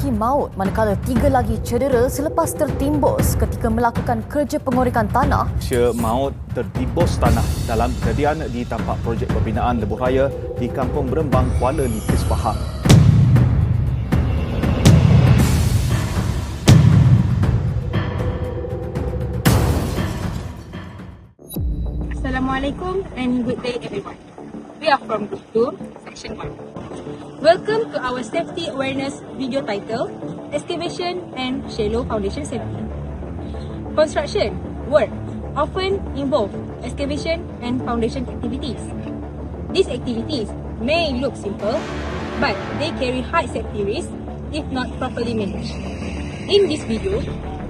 lelaki maut manakala 3 lagi cedera selepas tertimbus ketika melakukan kerja pengorikan tanah. Manusia maut tertimbus tanah dalam kejadian di tapak projek pembinaan lebuh raya di Kampung Berembang, Kuala Nipis, Pahang. Assalamualaikum and good day everyone. We are from Group 2, Section 1. Welcome to our safety awareness video titled Excavation and Shallow Foundation Safety. Construction work often involve excavation and foundation activities. These activities may look simple, but they carry high safety risks if not properly managed. In this video,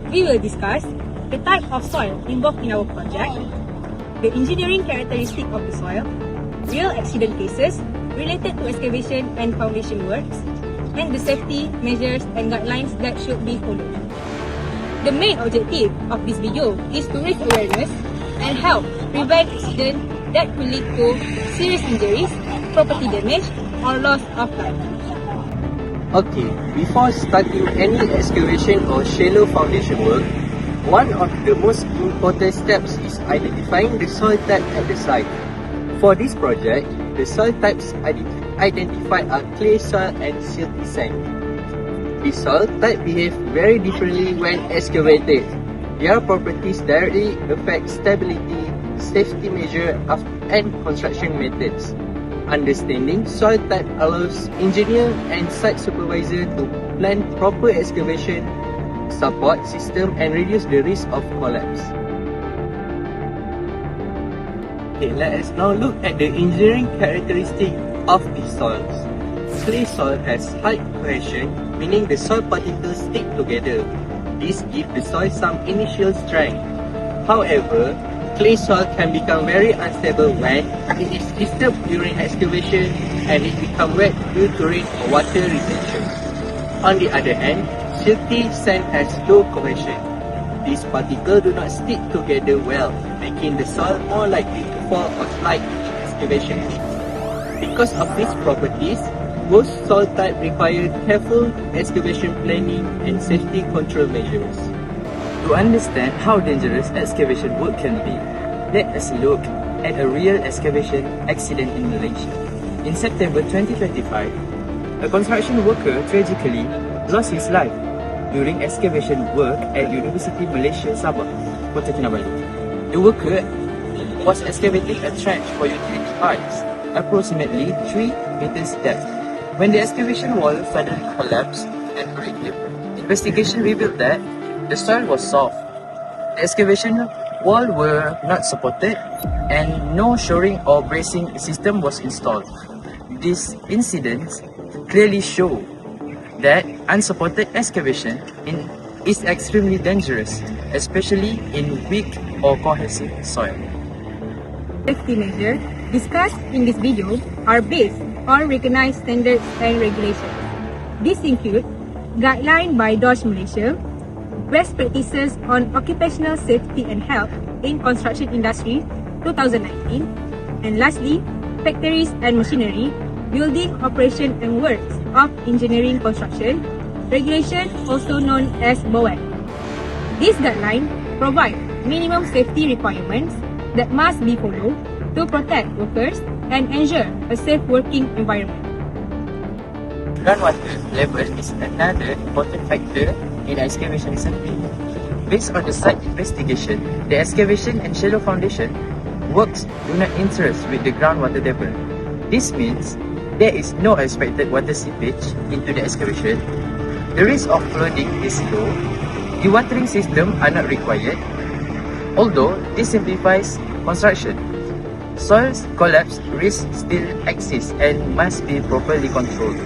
we will discuss the type of soil involved in our project, the engineering characteristic of the soil, real accident cases related to excavation and foundation works, and the safety measures and guidelines that should be followed. The main objective of this video is to raise awareness and help prevent accidents that could lead to serious injuries, property damage, or loss of life. Okay, before starting any excavation or shallow foundation work, one of the most important steps is identifying the soil type at the site. For this project, the soil types identified are clay soil and silty sand. These soil types behave very differently when excavated. Their properties directly affect stability, safety measure, and construction methods. Understanding soil type allows engineer and site supervisor to plan proper excavation, support system, and reduce the risk of collapse. Okay, let us now look at the engineering characteristic of these soils. Clay soil has high cohesion, meaning the soil particles stick together. This gives the soil some initial strength. However, clay soil can become very unstable when it is disturbed during excavation and it becomes wet due to rain or water retention. On the other hand, silty sand has low cohesion. These particles do not stick together well, making the soil more likely to fall or slide in excavation. Because of these properties, most soil types require careful excavation planning and safety control measures. To understand how dangerous excavation work can be, let us look at a real excavation accident in Malaysia. In September 2025, a construction worker tragically lost his life during excavation work at University Malaysia Sabah, Kota Kinabalu. The worker was excavating a trench for utility pipes, approximately 3 meters depth, when the excavation wall suddenly collapsed and broke. Investigation revealed that the soil was soft, the excavation wall were not supported, and no shoring or bracing system was installed. These incidents clearly show that unsupported excavation is extremely dangerous, especially in weak or cohesive soil. Safety measures discussed in this video are based on recognized standards and regulations. These include guidelines by DOSH Malaysia, Best Practices on Occupational Safety and Health in Construction Industry 2019, and lastly, Factories and Machinery, Building Operation and Works of Engineering Construction Regulation, also known as BOEC. These guidelines provide minimum safety requirements that must be followed to protect workers and ensure a safe working environment. Groundwater level is another important factor in excavation safety. Based on the site investigation, the excavation and shallow foundation works do not interfere with the groundwater level. This means there is no expected water seepage into the excavation, the risk of flooding is low, dewatering systems are not required, although this simplifies construction. Soil collapse risk still exists and must be properly controlled.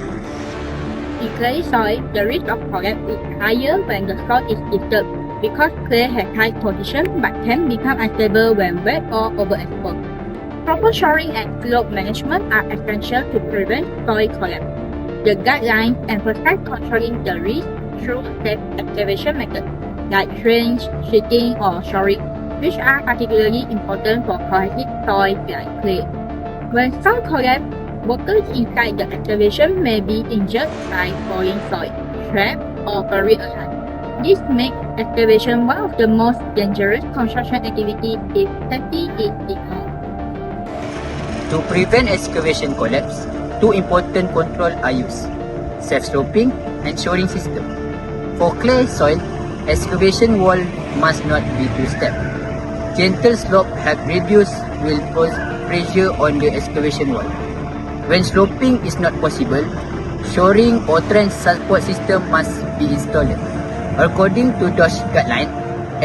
In clay soil, the risk of collapse is higher when the soil is disturbed because clay has high cohesion but can become unstable when wet or overexposed. Proper shoring and slope management are essential to prevent soil collapse. The guidelines emphasize controlling the risk through safe excavation methods like trench, sheeting, or shoring, which are particularly important for cohesive soil like clay. When soil collapse, workers inside the excavation may be injured by falling soil. trapped or buried alive. This makes excavation one of the most dangerous construction activities if safety is ignored. To prevent excavation collapse, two important controls are used: self-sloping and shoring system. For clay soil, excavation wall must not be two-step. Gentle slope have reduced will pose pressure on the excavation wall. When sloping is not possible, shoring or trench support system must be installed. According to those guidelines,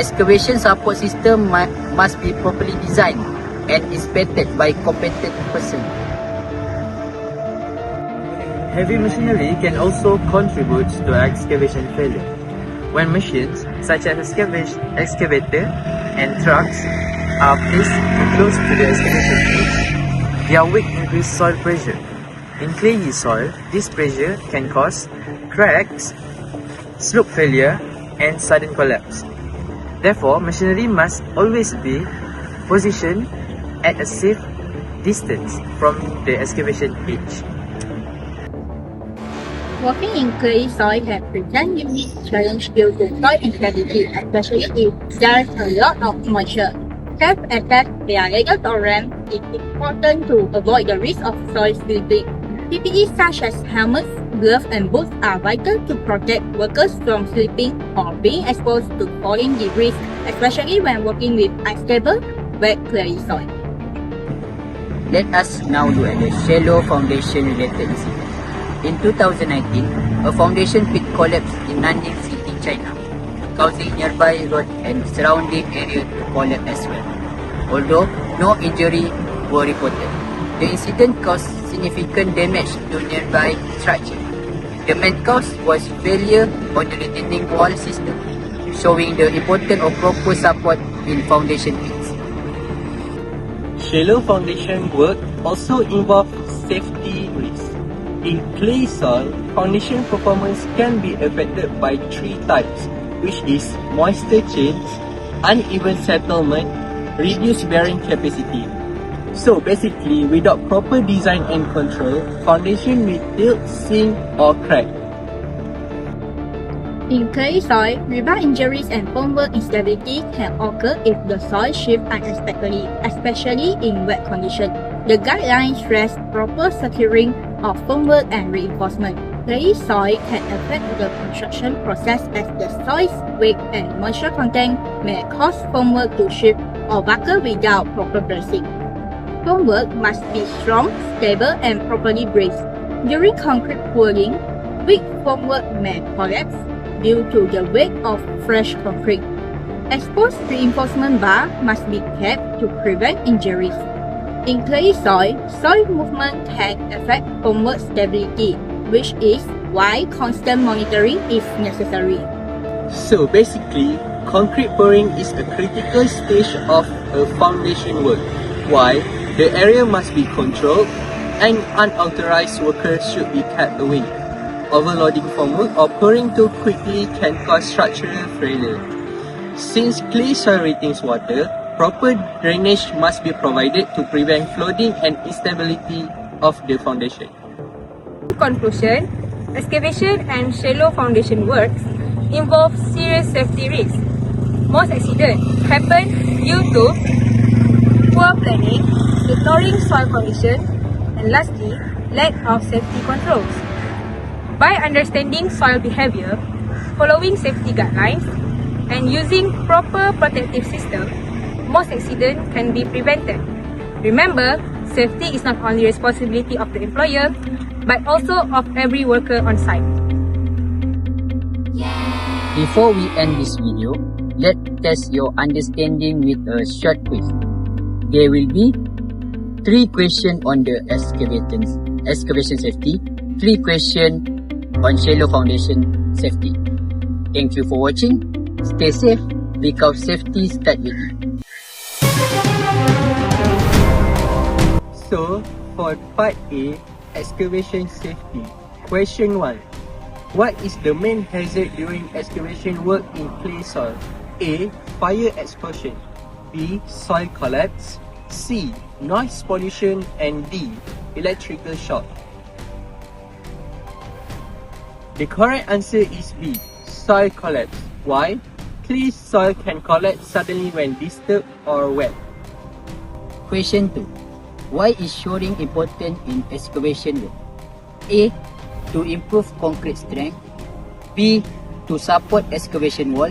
excavation support system must be properly designed and inspected by competent person. Heavy machinery can also contribute to excavation failure. When machines such as excavator and trucks are placed too close to the excavation pits, their weight increases soil pressure. In clayey soil, this pressure can cause cracks, slope failure, and sudden collapse. Therefore, machinery must always be positioned at a safe distance from the excavation pitch. Working in clay soil can present unique challenges due to soil instability, especially if there is a lot of moisture. Self-access via ladder or ramp is important to avoid the risk of soil slipping. PPE such as helmets, gloves, and boots are vital to protect workers from slipping or being exposed to falling debris, especially when working with unstable, wet clay soil. Let us now look at the shallow foundation related incident. In 2019, a foundation pit collapsed in Nanjing City, China, causing nearby road and surrounding area to collapse as well. Although no injury were reported, the incident caused significant damage to nearby structure. The main cause was failure on the retaining wall system, showing the importance of proper support in foundation pits. Shallow foundation work also involves safety risks. In clay soil, foundation performance can be affected by three types, which is moisture change, uneven settlement, reduced bearing capacity. So basically, without proper design and control, foundation may tilt, sink or crack. In clay soil, rebar injuries and formwork instability can occur if the soil shifts unexpectedly, especially in wet conditions. The guidelines stress proper securing of formwork and reinforcement. Clay soil can affect the construction process as the soil's weight and moisture content may cause formwork to shift or buckle without proper bracing. Formwork must be strong, stable, and properly braced. During concrete pouring, weak formwork may collapse due to the weight of fresh concrete. Exposed reinforcement bar must be kept to prevent injuries. In clay soil, soil movement can affect formwork stability, which is why constant monitoring is necessary. So basically, concrete pouring is a critical stage of a foundation work. Why? The area must be controlled and unauthorized workers should be kept away. Overloading formwork or pouring too quickly can cause structural failure. Since clay soil retains water, proper drainage must be provided to prevent flooding and instability of the foundation. In conclusion, excavation and shallow foundation works involve serious safety risks. Most accidents happen due to poor planning, ignoring soil conditions, and lastly, lack of safety controls. By understanding soil behavior, following safety guidelines, and using proper protective systems, most accidents can be prevented. Remember, safety is not only responsibility of the employer, but also of every worker on site. Before we end this video, let's test your understanding with a short quiz. There will be 3 questions on the excavation safety, 3 questions on shallow foundation safety. Thank you for watching. Stay safe because safety starts with you. So, for part A, excavation safety. Question 1. What is the main hazard during excavation work in clay soil? A. Fire explosion. B. Soil collapse. C. Noise pollution. And D. Electrical shock. The correct answer is B, soil collapse. Why? Clay soil can collapse suddenly when disturbed or wet. Question 2. Why is shoring important in excavation work? A. To improve concrete strength. B. To support excavation wall.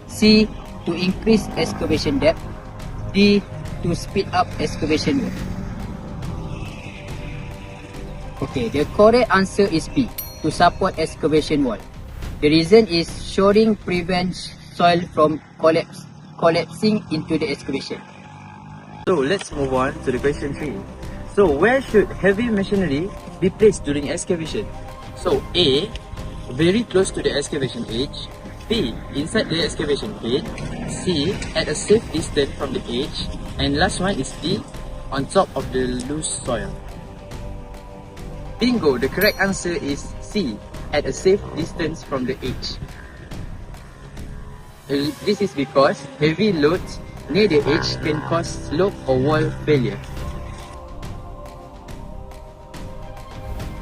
C. To increase excavation depth. D. To speed up excavation work. Okay, the correct answer is B. To support excavation wall. The reason is shoring prevents soil from collapsing into the excavation. So let's move on to the question 3. So where should heavy machinery be placed during excavation? So A, very close to the excavation edge. B, inside the excavation pit. C, at a safe distance from the edge. And last one is D, on top of the loose soil. Bingo, the correct answer is C, at a safe distance from the edge. This is because heavy loads near the edge can cause slope or wall failure.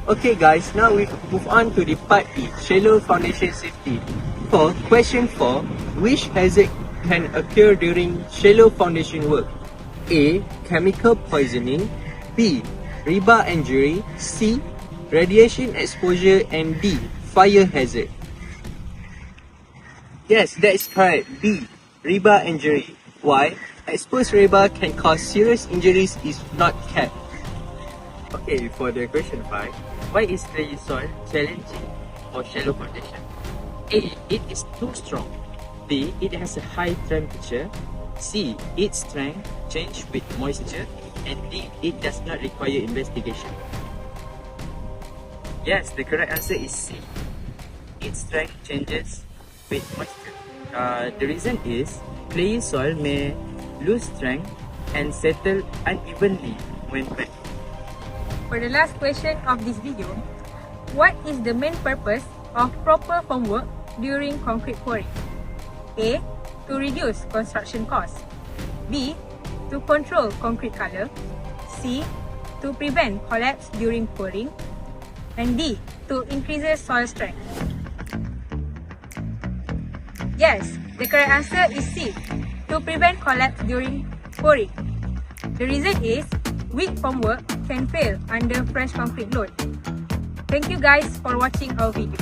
Okay guys, now we move on to the part B, shallow foundation safety. For question 4, which hazard can occur during shallow foundation work? A. Chemical poisoning. B. Rebar injury. C. Radiation exposure. And D. Fire hazard. Yes, that is correct. B. Rebar injury. Why? Exposed rebar can cause serious injuries if not kept. Okay, for the question 5, why is clay soil challenging for shallow foundation? A. It is too strong. B. It has a high temperature. C. Its strength changes with moisture. And D. It does not require investigation. Yes, the correct answer is C. Its strength changes with moisture. The reason is clay soil may lose strength and settle unevenly when wet. For the last question of this video, what is the main purpose of proper formwork during concrete pouring? A. To reduce construction costs. B. To control concrete color. C. To prevent collapse during pouring. And D. To increase soil strength. Yes, the correct answer is C. To prevent collapse during pouring. The reason is weak formwork can fail under fresh concrete load. Thank you guys for watching our video.